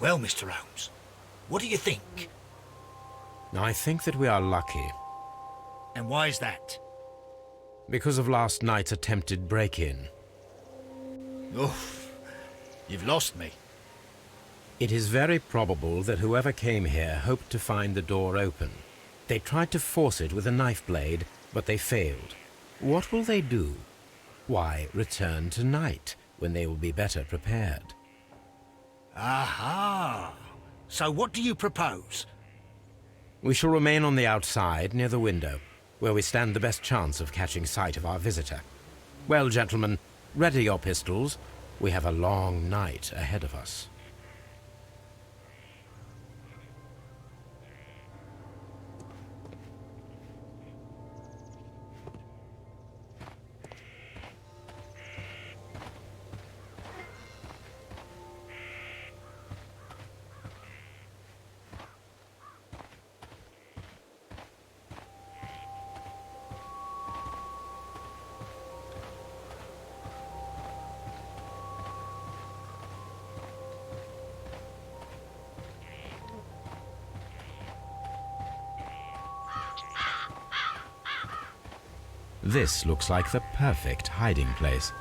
Well, Mr. Holmes, what do you think? I think that we are lucky. And why is that? Because of last night's attempted break-in. Oof, you've lost me. It is very probable that whoever came here hoped to find the door open. They tried to force it with a knife blade, but they failed. What will they do? Why, return tonight, when they will be better prepared. Aha! So what do you propose? We shall remain on the outside, near the window, where we stand the best chance of catching sight of our visitor. Well, gentlemen, ready your pistols. We have a long night ahead of us. This looks like the perfect hiding place.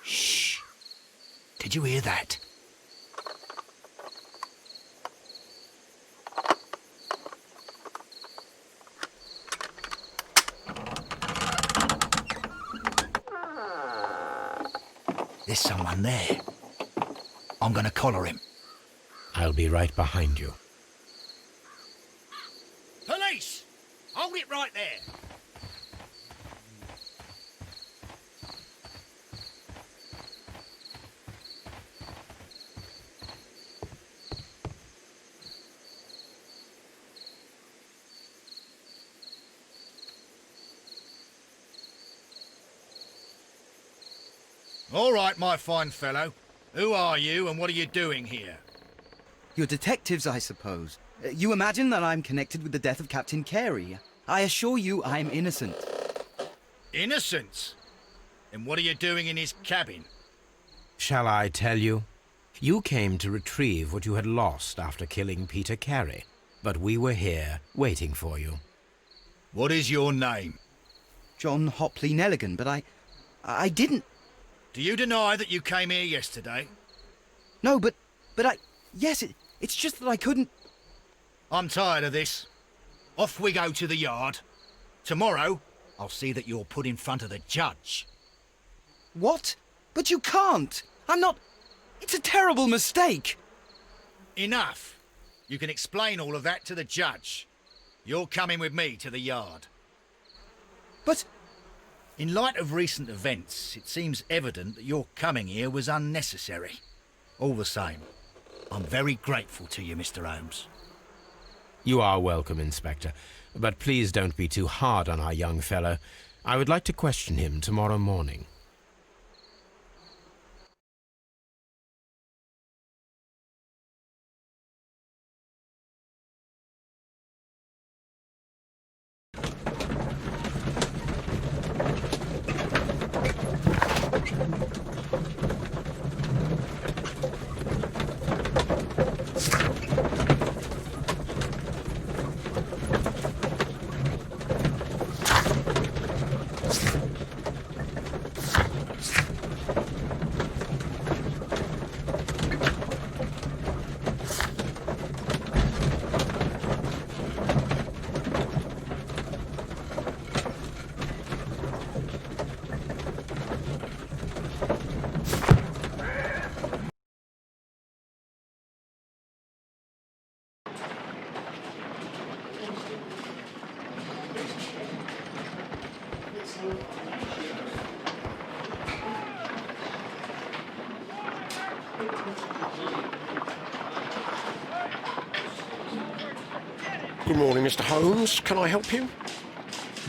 Shh! Did you hear that? There's someone there. I'm gonna collar him. I'll be right behind you. Police! Hold it right there! All right, my fine fellow. Who are you and what are you doing here? You're detectives, I suppose. You imagine that I'm connected with the death of Captain Carey. I assure you I'm innocent. Innocent? And what are you doing in his cabin? Shall I tell you? You came to retrieve what you had lost after killing Peter Carey, but we were here waiting for you. What is your name? John Hopley Nelligan, but I didn't... Do you deny that you came here yesterday? No, but yes, it's just that I couldn't... I'm tired of this. Off we go to the yard. Tomorrow, I'll see that you're put in front of the judge. What? But you can't! I'm not... It's a terrible mistake! Enough. You can explain all of that to the judge. You're coming with me to the yard. But... In light of recent events, it seems evident that your coming here was unnecessary. All the same, I'm very grateful to you, Mr. Holmes. You are welcome, Inspector, but please don't be too hard on our young fellow. I would like to question him tomorrow morning. Good morning, Mr. Holmes. Can I help you?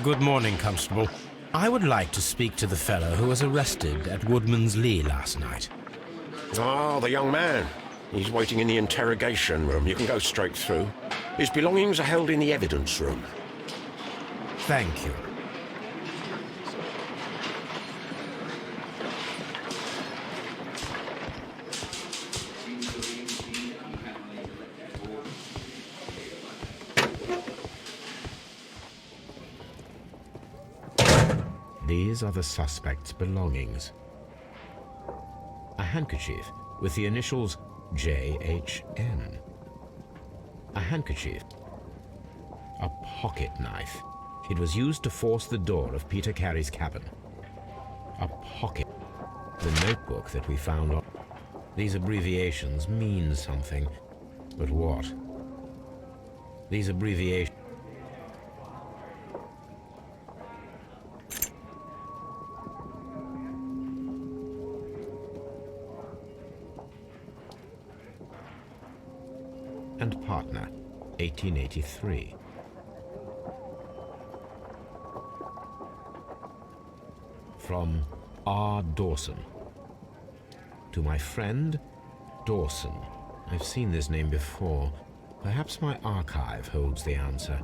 Good morning, Constable. I would like to speak to the fellow who was arrested at Woodman's Lee last night. Ah, the young man. He's waiting in the interrogation room. You can go straight through. His belongings are held in the evidence room. Thank you. These are the suspect's belongings. A handkerchief with the initials JHN. A handkerchief. A pocket knife. It was used to force the door of Peter Carey's cabin. A pocket. The notebook that we found on... These abbreviations mean something. But what? These abbreviations... and partner, 1883. From R. Dawson. To my friend, Dawson. I've seen this name before. Perhaps my archive holds the answer.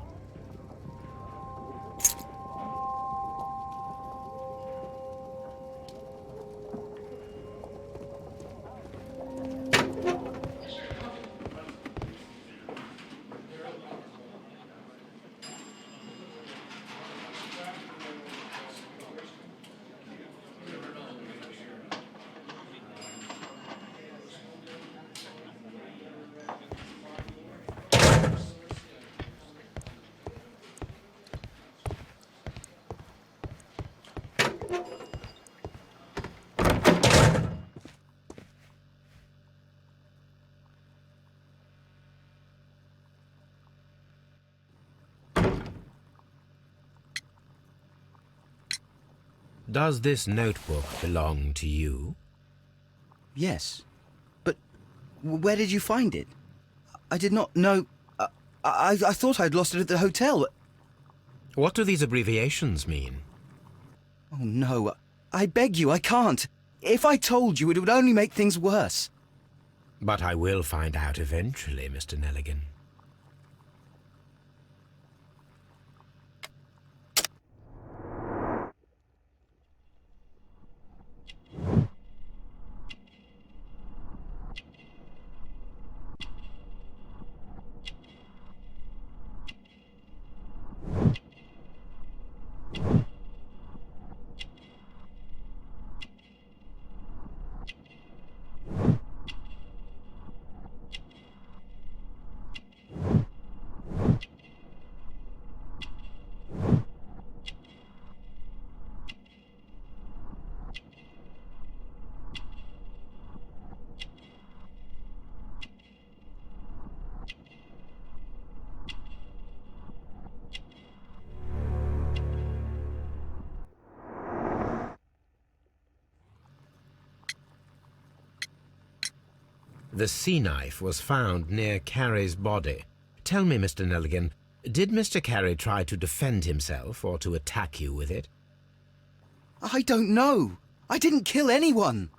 Does this notebook belong to you? Yes. But where did you find it? I did not know... I thought I'd lost it at the hotel. What do these abbreviations mean? Oh, no. I beg you, I can't. If I told you, it would only make things worse. But I will find out eventually, Mr. Nelligan. The sea knife was found near Carey's body. Tell me, Mr. Nelligan, did Mr. Carey try to defend himself or to attack you with it? I don't know. I didn't kill anyone.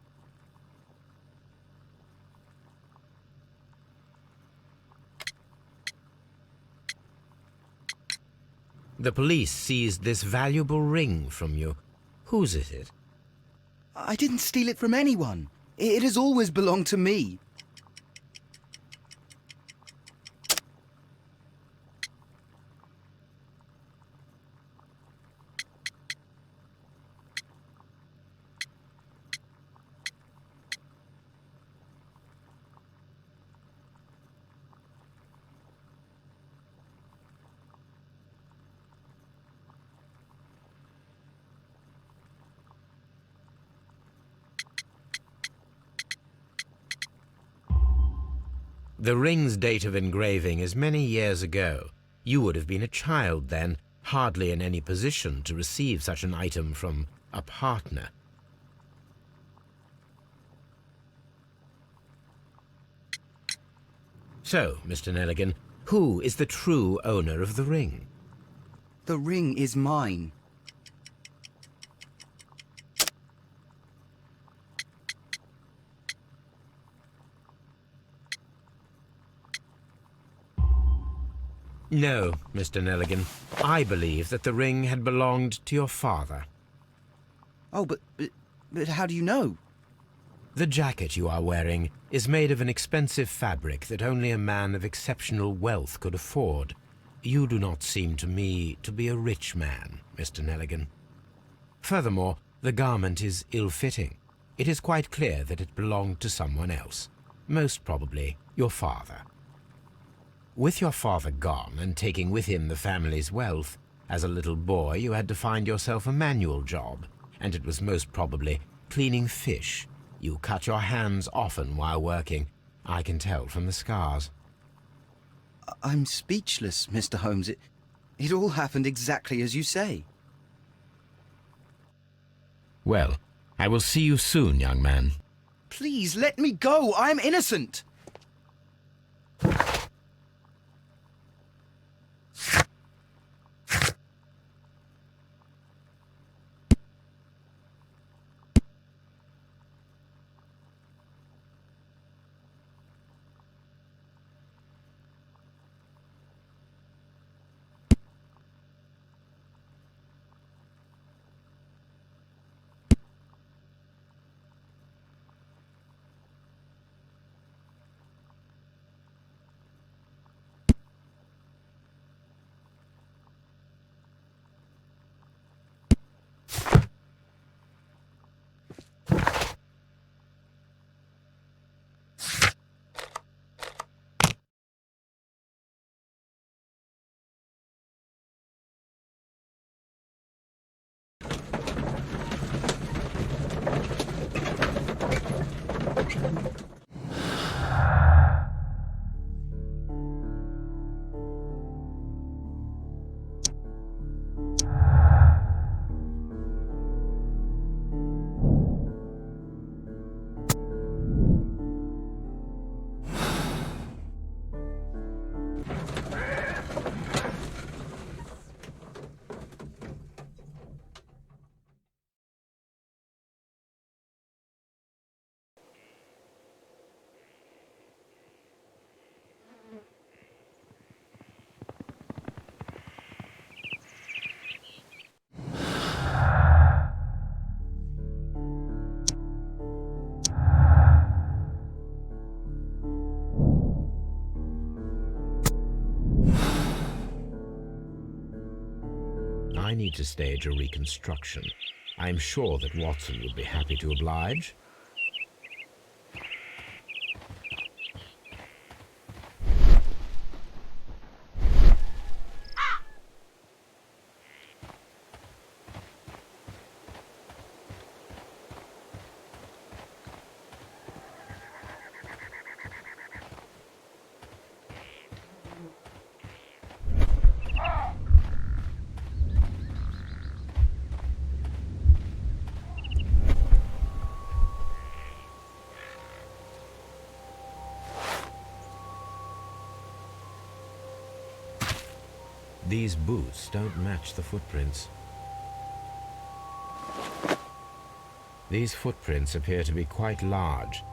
The police seized this valuable ring from you. Whose is it? I didn't steal it from anyone. It has always belonged to me. The ring's date of engraving is many years ago. You would have been a child then, hardly in any position to receive such an item from a partner. So, Mr. Nelligan, Who is the true owner of the ring? The ring is mine. No, Mr. Nelligan. I believe that the ring had belonged to your father. Oh, but how do you know? The jacket you are wearing is made of an expensive fabric that only a man of exceptional wealth could afford. You do not seem to me to be a rich man, Mr. Nelligan. Furthermore, the garment is ill-fitting. It is quite clear that it belonged to someone else, most probably your father. With your father gone and taking with him the family's wealth, as a little boy you had to find yourself a manual job, and it was most probably cleaning fish. You cut your hands often while working. I can tell from the scars. I'm speechless, Mr. Holmes. It all happened exactly as you say. Well, I will see you soon, young man. Please, let me go! I am innocent! I need to stage a reconstruction. I'm sure that Watson would be happy to oblige. These boots don't match the footprints. These footprints appear to be quite large.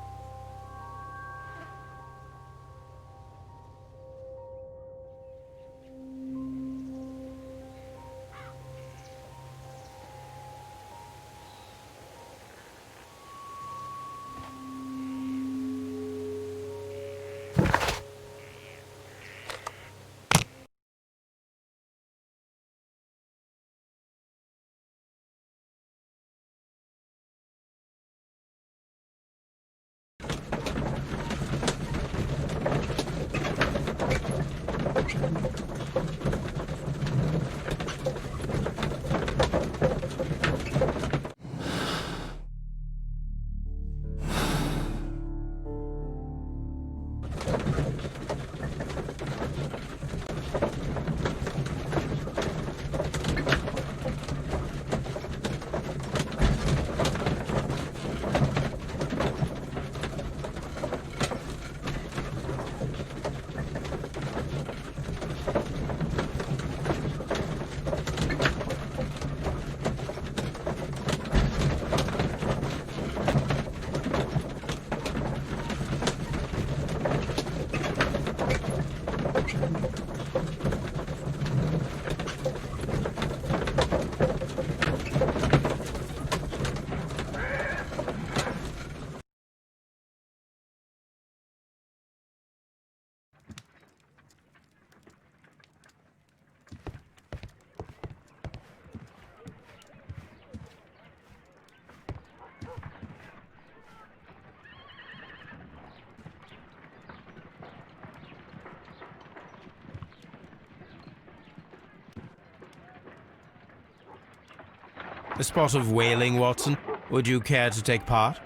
A spot of whaling, Watson? Would you care to take part?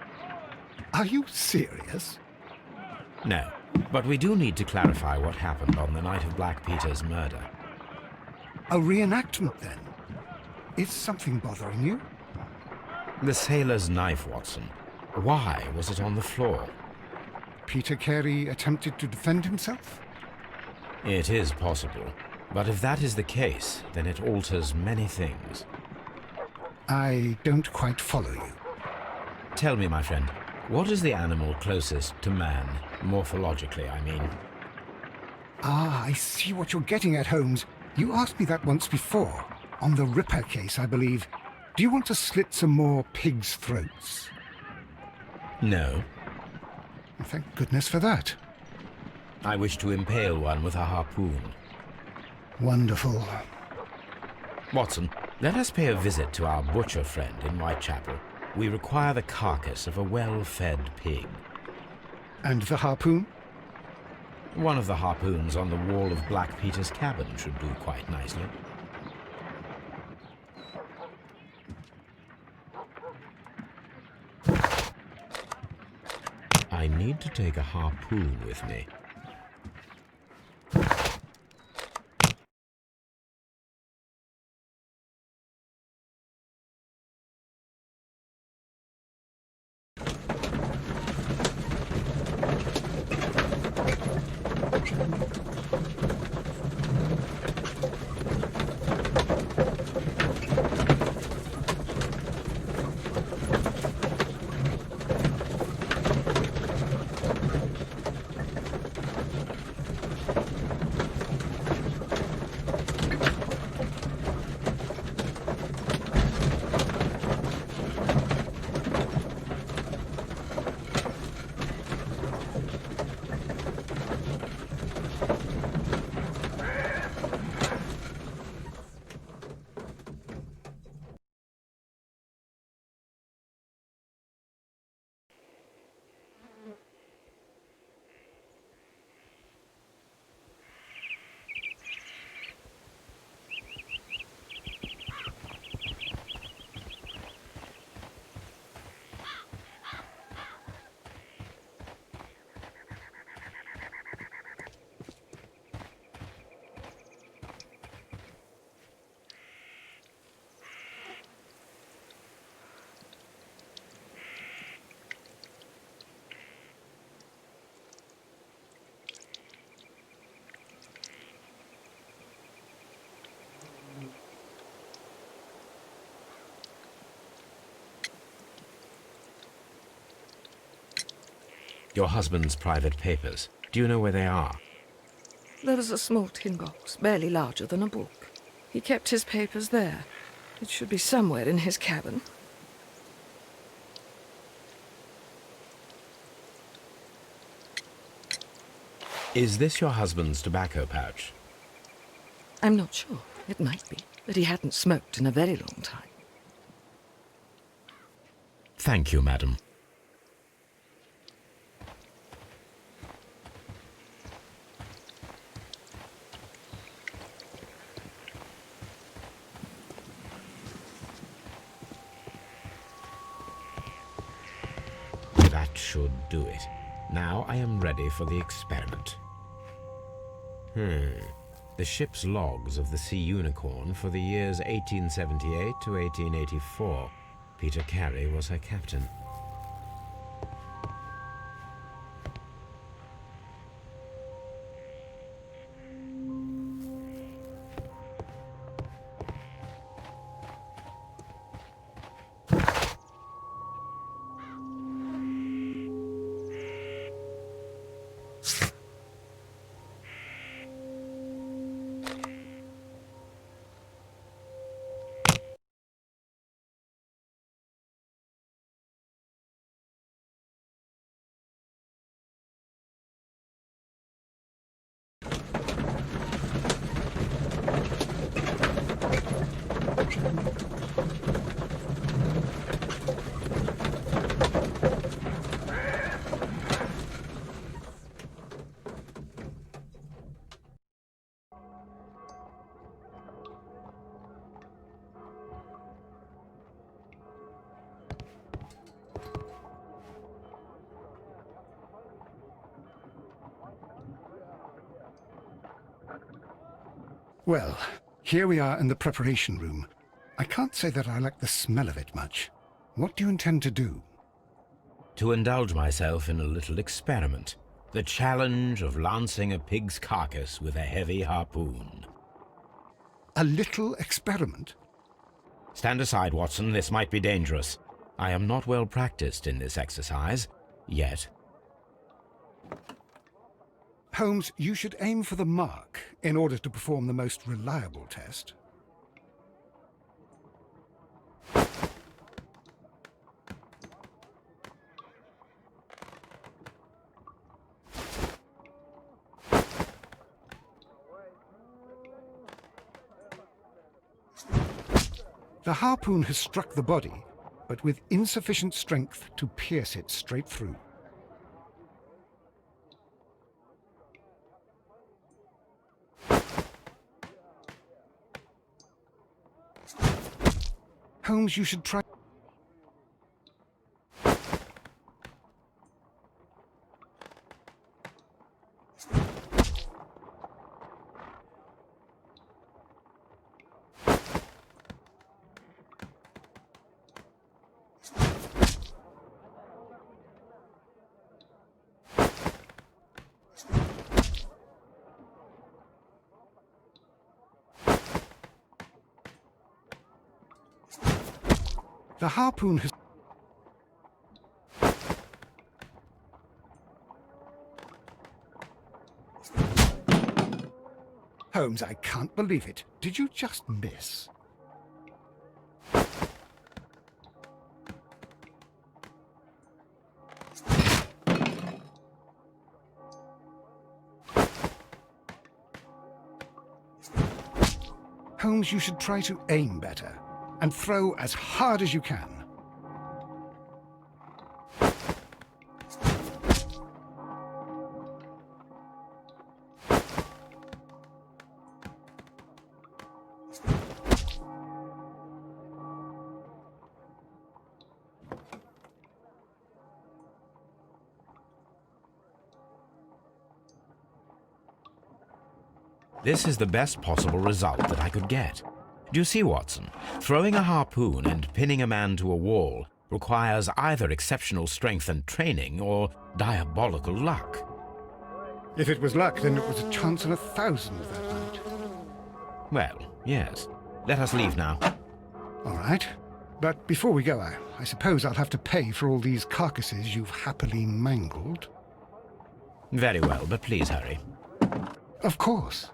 Are you serious? No, but we do need to clarify what happened on the night of Black Peter's murder. A reenactment, then? Is something bothering you? The sailor's knife, Watson. Why was it on the floor? Peter Carey attempted to defend himself? It is possible, but if that is the case, then it alters many things. I don't quite follow you. Tell me, my friend, what is the animal closest to man, morphologically, I mean? Ah, I see what you're getting at, Holmes. You asked me that once before. On the Ripper case, I believe. Do you want to slit some more pigs' throats? No. Thank goodness for that. I wish to impale one with a harpoon. Wonderful. Watson, let us pay a visit to our butcher friend in Whitechapel. We require the carcass of a well-fed pig. And the harpoon? One of the harpoons on the wall of Black Peter's cabin should do quite nicely. I need to take a harpoon with me. Your husband's private papers. Do you know where they are? There was a small tin box, barely larger than a book. He kept his papers there. It should be somewhere in his cabin. Is this your husband's tobacco pouch? I'm not sure. It might be, but he hadn't smoked in a very long time. Thank you, madam. That should do it. Now I am ready for the experiment. The ship's logs of the Sea Unicorn for the years 1878 to 1884. Peter Carey was her captain. Well, here we are in the preparation room. I can't say that I like the smell of it much. What do you intend to do? To indulge myself in a little experiment. The challenge of lancing a pig's carcass with a heavy harpoon. A little experiment? Stand aside, Watson. This might be dangerous. I am not well practiced in this exercise, yet. Holmes, you should aim for the mark in order to perform the most reliable test. The harpoon has struck the body, but with insufficient strength to pierce it straight through. Holmes, you should try... The harpoon has... Holmes, I can't believe it. Did you just miss? Holmes, you should try to aim better and throw as hard as you can. This is the best possible result that I could get. Do you see, Watson? Throwing a harpoon and pinning a man to a wall requires either exceptional strength and training or diabolical luck. If it was luck, then it was a chance in 1,000 that night. Well, yes. Let us leave now. All right. But before we go, I suppose I'll have to pay for all these carcasses you've happily mangled. Very well, but please hurry. Of course.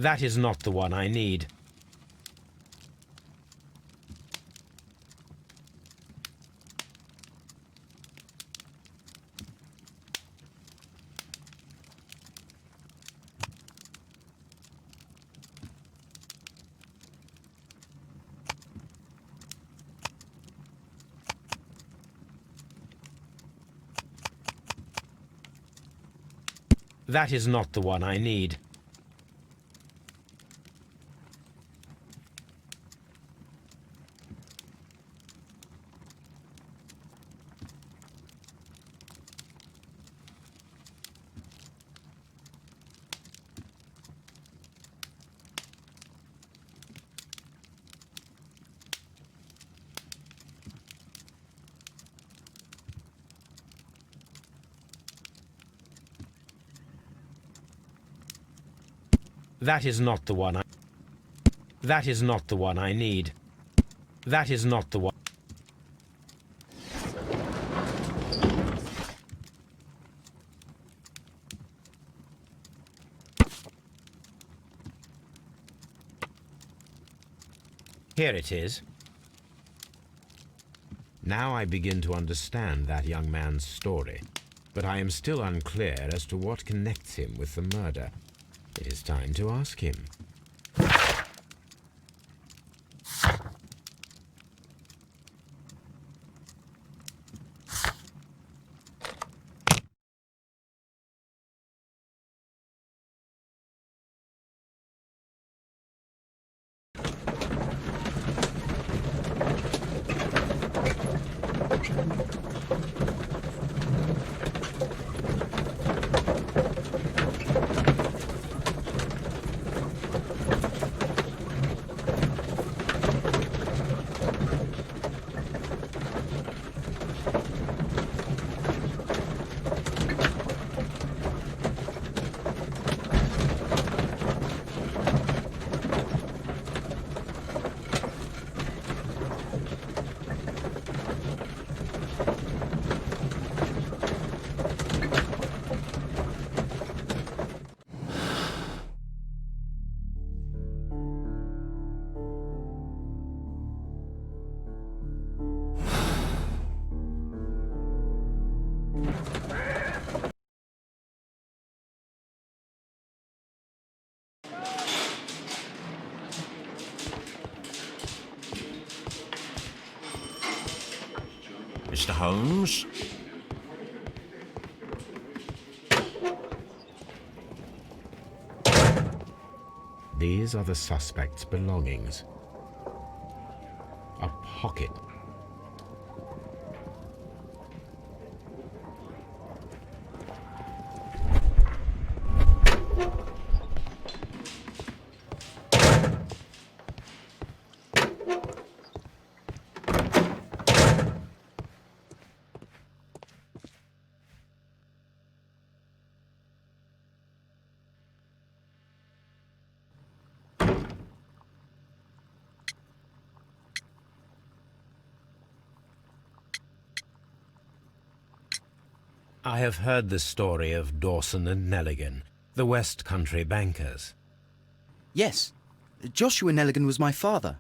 That is not the one I need. That is not the one I need. That is not the one I... That is not the one I need. That is not the one... Here it is. Now I begin to understand that young man's story, but I am still unclear as to what connects him with the murder. It is time to ask him. Mr. Holmes? These are the suspect's belongings. A pocket. I have heard the story of Dawson and Nelligan, the West Country bankers. Yes, Joshua Nelligan was my father.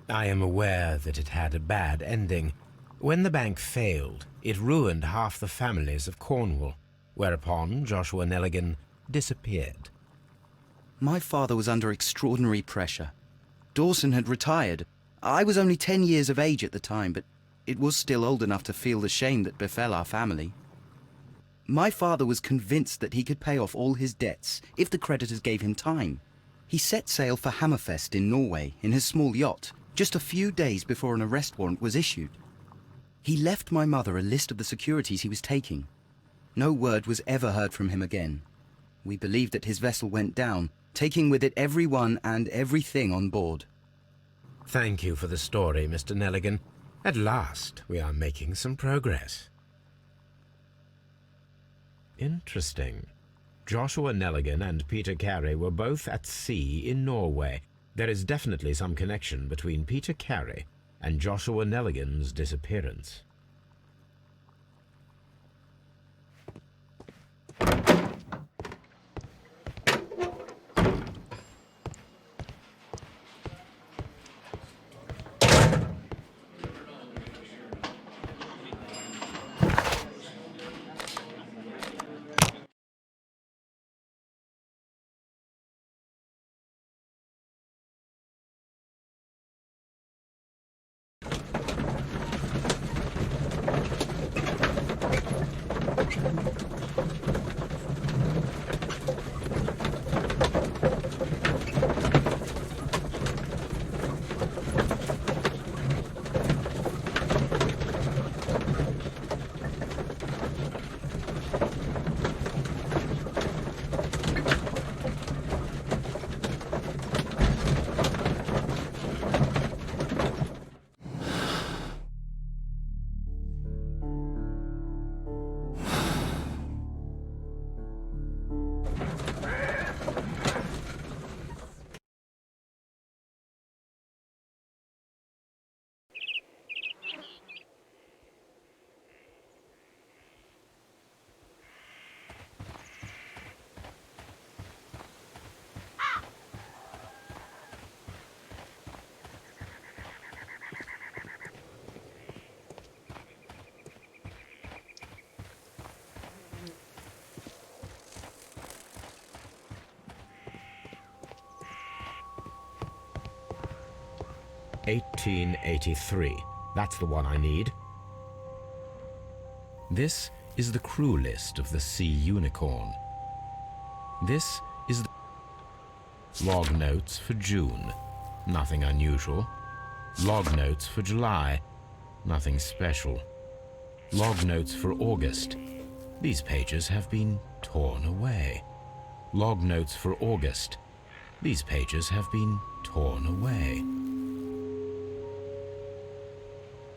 I am aware that it had a bad ending. When the bank failed, it ruined half the families of Cornwall, whereupon Joshua Nelligan disappeared. My father was under extraordinary pressure. Dawson had retired. I was only 10 years of age at the time, but it was still old enough to feel the shame that befell our family. My father was convinced that he could pay off all his debts if the creditors gave him time. He set sail for Hammerfest in Norway in his small yacht, just a few days before an arrest warrant was issued. He left my mother a list of the securities he was taking. No word was ever heard from him again. We believe that his vessel went down, taking with it everyone and everything on board. Thank you for the story, Mr. Nelligan. At last, we are making some progress. Interesting. Joshua Nelligan and Peter Carey were both at sea in Norway. There is definitely some connection between Peter Carey and Joshua Nelligan's disappearance. "1883. That's the one I need. This is the crew list of the Sea Unicorn. This is the log notes for June. Nothing unusual. Log notes for July. Nothing special. Log notes for August. These pages have been torn away. Log notes for August. These pages have been torn away.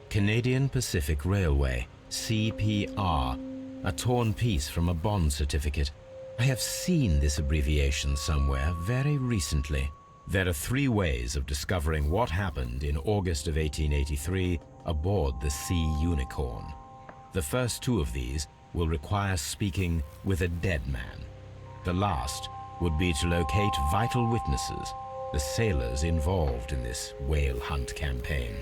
Canadian Pacific Railway, CPR, a torn piece from a bond certificate. I have seen this abbreviation somewhere very recently. There are 3 ways of discovering what happened in August of 1883 aboard the Sea Unicorn. The first 2 of these will require speaking with a dead man. The last would be to locate vital witnesses, the sailors involved in this whale hunt campaign.